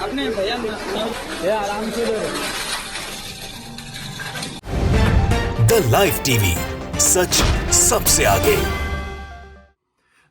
अपने भैया ये आराम से द लाइव टीवी, सच सबसे आगे।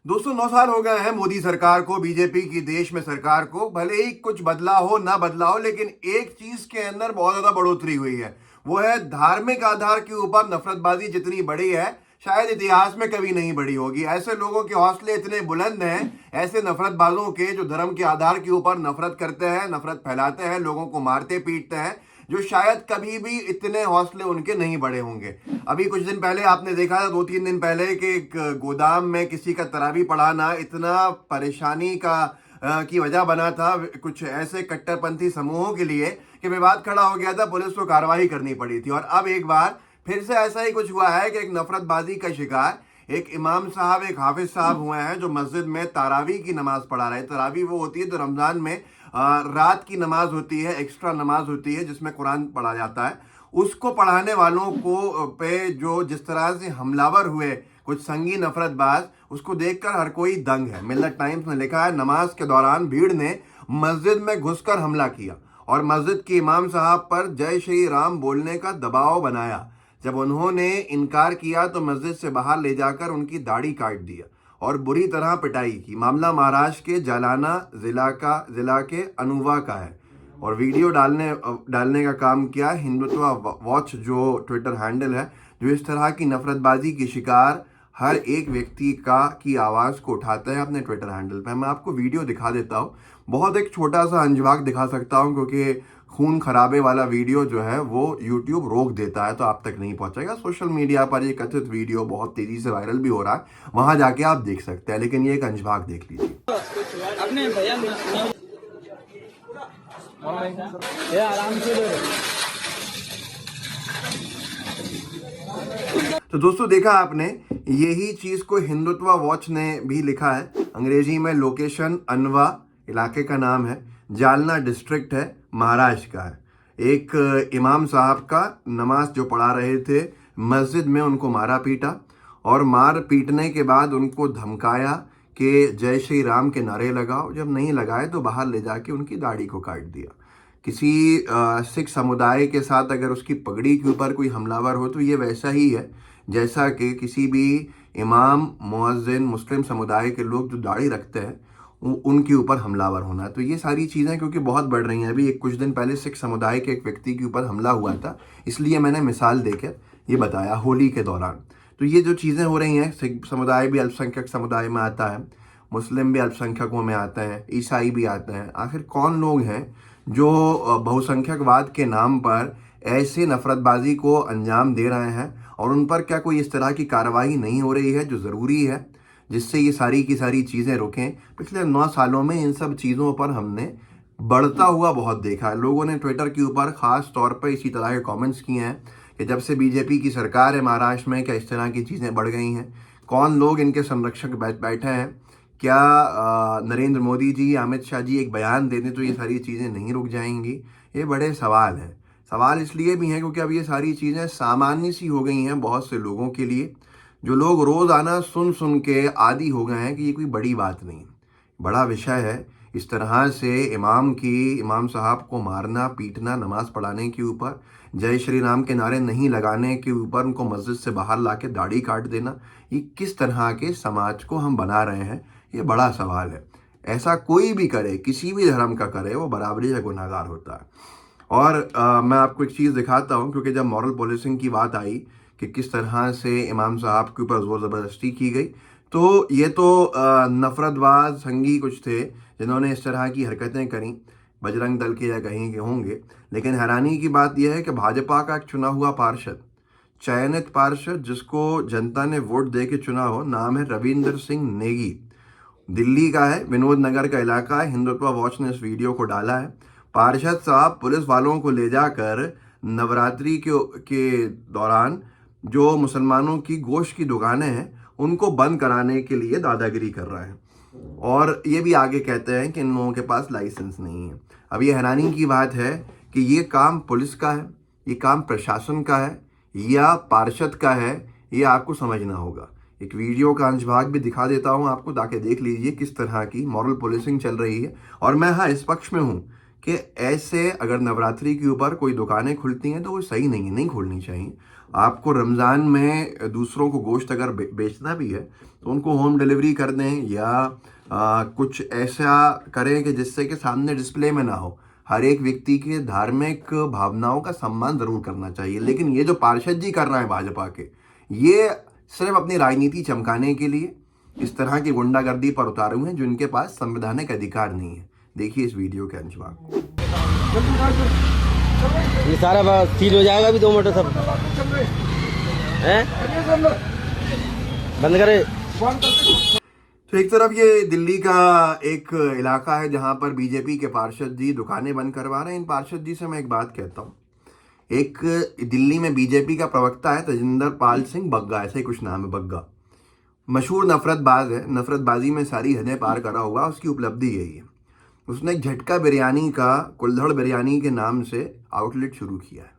दोस्तों 9 साल हो गए हैं मोदी सरकार को, बीजेपी की देश में सरकार को। भले ही कुछ बदला हो ना बदला हो, लेकिन एक चीज के अंदर बहुत ज्यादा बढ़ोतरी हुई है। वो है धार्मिक आधार के ऊपर नफरतबाजी जितनी बड़ी है शायद इतिहास में कभी नहीं बढ़ी होगी। ऐसे लोगों के हौसले इतने बुलंद हैं, ऐसे नफरतबाजों के जो धर्म के आधार के ऊपर नफरत करते हैं, नफरत फैलाते हैं, लोगों को मारते पीटते हैं, जो शायद कभी भी इतने हौसले उनके नहीं बढ़े होंगे। अभी कुछ दिन पहले आपने देखा था, 2-3 दिन पहले, कि एक गोदाम में किसी का तरावी पढ़ाना इतना परेशानी की वजह बना था कुछ ऐसे कट्टरपंथी समूहों के लिए कि विवाद खड़ा हो गया था, पुलिस को कार्रवाई करनी पड़ी थी। और अब एक बार फिर से ऐसा ही कुछ हुआ है कि एक नफरतबाजी का शिकार एक इमाम साहब, एक हाफिज साहब हुए हैं, जो मस्जिद में तरावी की नमाज पढ़ा रहे हैं। तरावी वो होती है तो रमजान में रात की नमाज होती है, एक्स्ट्रा नमाज होती है जिसमें कुरान पढ़ा जाता है। उसको पढ़ाने वालों को पे जो जिस तरह से हमलावर हुए कुछ संगी नफरतबाज, उसको देखकर हर कोई दंग है। मिल्लत टाइम्स ने लिखा है, नमाज के दौरान भीड़ ने मस्जिद में घुसकर हमला किया और मस्जिद के इमाम साहब पर जय श्री राम बोलने का दबाव बनाया। जब उन्होंने इनकार किया तो मस्जिद से बाहर ले जाकर उनकी दाढ़ी काट दिया और बुरी तरह पिटाई की। मामला महाराष्ट्र के जालना जिला के अनुवा का है और वीडियो डालने का काम किया हिंदुत्व वॉच, जो ट्विटर हैंडल है, जो इस तरह की नफरतबाजी की शिकार हर एक व्यक्ति की आवाज़ को उठाता है अपने ट्विटर हैंडल पर। मैं आपको वीडियो दिखा देता हूँ, बहुत एक छोटा सा अंशभाग दिखा सकता हूँ, क्योंकि खून खराबे वाला वीडियो जो है वो YouTube रोक देता है, तो आप तक नहीं पहुंचेगा। सोशल मीडिया पर ये कथित वीडियो बहुत तेजी से वायरल भी हो रहा है, वहां जाके आप देख सकते हैं, लेकिन ये एक अंशभाग देख लीजिए। अपने भैया ये आराम से तो दोस्तों देखा आपने, यही चीज को हिंदुत्व वॉच ने भी लिखा है अंग्रेजी में। लोकेशन अनवा इलाके का नाम है, जालना डिस्ट्रिक्ट है, महाराष्ट्र का है। एक इमाम साहब का नमाज जो पढ़ा रहे थे मस्जिद में, उनको मारा पीटा और मार पीटने के बाद उनको धमकाया कि जय श्री राम के नारे लगाओ। जब नहीं लगाए तो बाहर ले जाके उनकी दाढ़ी को काट दिया। किसी सिख समुदाय के साथ अगर उसकी पगड़ी के ऊपर कोई हमलावर हो तो ये वैसा ही है जैसा कि किसी भी इमाम, मुअज्जिन, मुस्लिम समुदाय के लोग जो दाढ़ी रखते हैं उनके ऊपर हमलावर होना। तो ये सारी चीज़ें क्योंकि बहुत बढ़ रही हैं। अभी कुछ दिन पहले सिख समुदाय के एक व्यक्ति के ऊपर हमला हुआ था, इसलिए मैंने मिसाल देकर ये बताया होली के दौरान। तो ये जो चीज़ें हो रही हैं, सिख समुदाय भी अल्पसंख्यक समुदाय में आता है, मुस्लिम भी अल्पसंख्यकों में आते हैं, ईसाई भी आते हैं। आखिर कौन लोग हैं जो बहुसंख्यकवाद के नाम पर ऐसे नफरतबाजी को अंजाम दे रहे हैं, और उन पर क्या कोई इस तरह की कार्रवाई नहीं हो रही है जो ज़रूरी है, जिससे ये सारी की सारी चीज़ें रुकें? पिछले 9 सालों में इन सब चीज़ों पर हमने बढ़ता हुआ बहुत देखा है। लोगों ने ट्विटर के ऊपर ख़ास तौर पर इसी तरह के कमेंट्स किए हैं कि जब से बीजेपी की सरकार है महाराष्ट्र में, क्या इस तरह की चीज़ें बढ़ गई हैं? कौन लोग इनके संरक्षक बैठे हैं? क्या नरेंद्र मोदी जी, अमित शाह जी एक बयान दे दें तो ये सारी चीज़ें नहीं रुक जाएंगी? ये बड़े सवाल हैं। सवाल इसलिए भी हैं क्योंकि अब ये सारी चीज़ें सामान्य सी हो गई हैं बहुत से लोगों के लिए, जो लोग रोज़ाना सुन के आदी हो गए हैं कि ये कोई बड़ी बात नहीं, बड़ा विषय है। इस तरह से इमाम साहब को मारना, पीटना, नमाज पढ़ाने के ऊपर, जय श्री राम के नारे नहीं लगाने के ऊपर उनको मस्जिद से बाहर लाके दाढ़ी काट देना, ये किस तरह के समाज को हम बना रहे हैं? ये बड़ा सवाल है। ऐसा कोई भी करे, किसी भी धर्म का करे, वो बराबरी का गुनहगार होता है। और मैं आपको एक चीज़ दिखाता हूँ, क्योंकि जब मॉरल पुलिसिंग की बात आई कि किस तरह से इमाम साहब के ऊपर ज़ोर ज़बरदस्ती की गई, तो ये तो नफरतबाज संगी कुछ थे जिन्होंने इस तरह की हरकतें करी, बजरंग दल के या कहीं के होंगे। लेकिन हैरानी की बात यह है कि भाजपा का एक चुना हुआ पार्षद, चयनित पार्षद, जिसको जनता ने वोट दे के चुना हो, नाम है रविंदर सिंह नेगी, दिल्ली का है, विनोद नगर का इलाका है। हिंदुत्व वॉच ने इस वीडियो को डाला है। पार्षद साहब पुलिस वालों को ले जाकर नवरात्रि के दौरान जो मुसलमानों की गोश्त की दुकानें हैं उनको बंद कराने के लिए दादागिरी कर रहे हैं, और ये भी आगे कहते हैं कि इन लोगों के पास लाइसेंस नहीं है। अब ये हैरानी की बात है कि ये काम पुलिस का है, ये काम प्रशासन का है या पार्षद का है, ये आपको समझना होगा। एक वीडियो का अंशभाग भी दिखा देता हूँ आपको, ताकि देख लीजिए किस तरह की मॉरल पुलिसिंग चल रही है। और मैं इस पक्ष में हूँ कि ऐसे अगर नवरात्रि के ऊपर कोई दुकानें खुलती हैं तो वो सही नहीं खोलनी चाहिए। आपको रमज़ान में दूसरों को गोश्त अगर बेचना भी है तो उनको होम डिलीवरी कर दें या कुछ ऐसा करें कि जिससे कि सामने डिस्प्ले में ना हो। हर एक व्यक्ति के धार्मिक भावनाओं का सम्मान ज़रूर करना चाहिए। लेकिन ये जो पार्षद जी कर रहे हैं भाजपा के, ये सिर्फ अपनी राजनीति चमकाने के लिए इस तरह की गुंडागर्दी पर उतारे हुए हैं जिनके पास संवैधानिक अधिकार नहीं है। देखिए इस वीडियो के अंश भाग। ये सारा सील हो जाएगा अभी 2 मिनट सब हैं, बंद करे। तो एक तरफ ये दिल्ली का एक इलाका है जहां पर बीजेपी के पार्षद जी दुकानें बंद करवा रहे हैं। इन पार्षद जी से मैं एक बात कहता हूं। एक दिल्ली में बीजेपी का प्रवक्ता है तजिंदर पाल सिंह बग्गा, ऐसा ही कुछ नाम है, बग्गा। मशहूर नफरतबाज है, नफरतबाजी में सारी हदें पार करा हुआ, उसकी उपलब्धि यही है। उसने झटका बिरयानी का कुल्हड़ बिरयानी के नाम से आउटलेट शुरू किया है।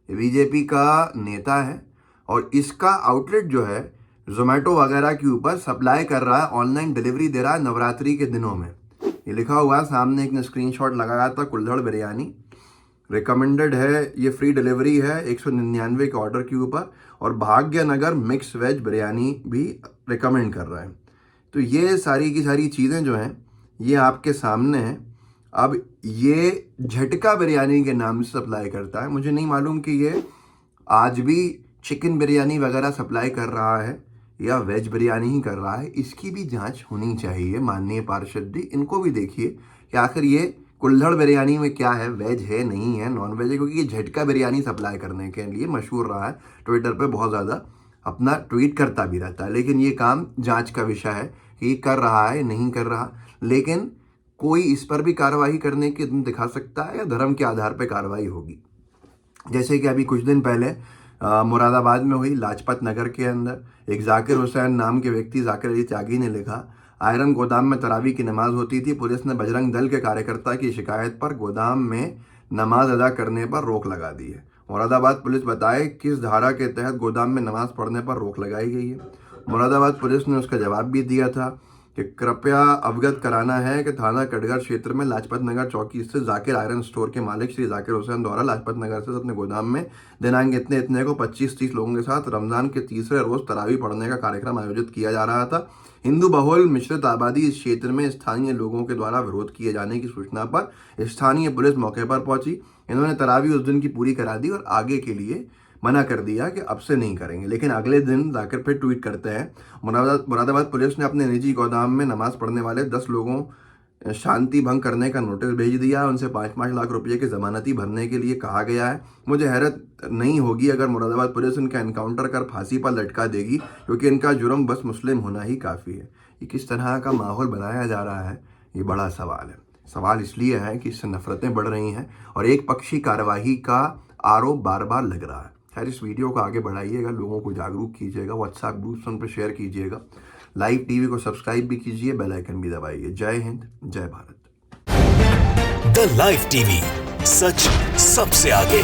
ये बीजेपी का नेता है और इसका आउटलेट जो है जोमेटो वगैरह के ऊपर सप्लाई कर रहा है, ऑनलाइन डिलीवरी दे रहा है नवरात्रि के दिनों में। ये लिखा हुआ है, सामने एक ने स्क्रीनशॉट लगाया था, कुल्हड़ बिरयानी रिकमेंडेड है, ये फ्री डिलीवरी है 199 के ऑर्डर के ऊपर, और भाग्यनगर मिक्स वेज बिरयानी भी रिकमेंड कर रहा है। तो ये सारी की सारी चीज़ें जो हैं ये आपके सामने हैं। अब ये झटका बिरयानी के नाम से सप्लाई करता है। मुझे नहीं मालूम कि ये आज भी चिकन बिरयानी वगैरह सप्लाई कर रहा है या वेज बिरयानी ही कर रहा है। इसकी भी जांच होनी चाहिए माननीय पार्षद जी। इनको भी देखिए कि आखिर ये कुल्हड़ बिरयानी में क्या है, वेज है नहीं है, नॉन वेज है, क्योंकि ये झटका बिरयानी सप्लाई करने के लिए मशहूर रहा है। ट्विटर पे बहुत ज़्यादा अपना ट्वीट करता भी रहता है। लेकिन ये काम जांच का विषय है कि कर रहा है नहीं कर रहा। लेकिन कोई इस पर भी कार्रवाई करने की दिखा सकता है या धर्म के आधार पर कार्रवाई होगी। जैसे कि अभी कुछ दिन पहले मुरादाबाद में हुई, लाजपत नगर के अंदर एक जाकिर हुसैन नाम के व्यक्ति, जाकिर अली त्यागी ने लिखा, आयरन गोदाम में तरावी की नमाज होती थी। पुलिस ने बजरंग दल के कार्यकर्ता की शिकायत पर गोदाम में नमाज अदा करने पर रोक लगा दी है। मुरादाबाद पुलिस बताए किस धारा के तहत गोदाम में नमाज पढ़ने पर रोक लगाई गई है। मुरादाबाद पुलिस ने उसका जवाब भी दिया था कि कृपया अवगत कराना है कि थाना कटघर क्षेत्र में लाजपत नगर चौकी स्थित जाकिर आयरन स्टोर के मालिक श्री जाकिर हुसैन द्वारा लाजपत नगर से अपने गोदाम में दिनांक इतने को 25-30 लोगों के साथ रमजान के तीसरे रोज तरावी पढ़ने का कार्यक्रम आयोजित किया जा रहा था। हिंदू बहुल मिश्रित आबादी इस क्षेत्र में स्थानीय लोगों के द्वारा विरोध किए जाने की सूचना पर स्थानीय पुलिस मौके पर पहुंची। इन्होंने तरावी उस दिन की पूरी करा दी और आगे के लिए मना कर दिया कि अब से नहीं करेंगे। लेकिन अगले दिन जाकिर फिर ट्वीट करते हैं, मुरादाबाद पुलिस ने अपने निजी गोदाम में नमाज पढ़ने वाले 10 लोगों शांति भंग करने का नोटिस भेज दिया। उनसे 5-5 लाख रुपये की जमानती भरने के लिए कहा गया है। मुझे हैरत नहीं होगी अगर मुरादाबाद पुलिस इनका एनकाउंटर कर फांसी पर लटका देगी, क्योंकि इनका जुर्म बस मुस्लिम होना ही काफ़ी है। ये किस तरह का माहौल बनाया जा रहा है, ये बड़ा सवाल है। सवाल इसलिए है कि इससे नफरतें बढ़ रही हैं और एक पक्षी कार्यवाही का आरोप बार बार लग रहा है। खैर, इस वीडियो को आगे बढ़ाइएगा, लोगों को जागरूक कीजिएगा, व्हाट्सएप ग्रुप्स उन पर शेयर कीजिएगा, लाइव टीवी को सब्सक्राइब भी कीजिए, बेल आइकन भी दबाइए। जय हिंद, जय भारत। द लाइव टीवी, सच सबसे आगे।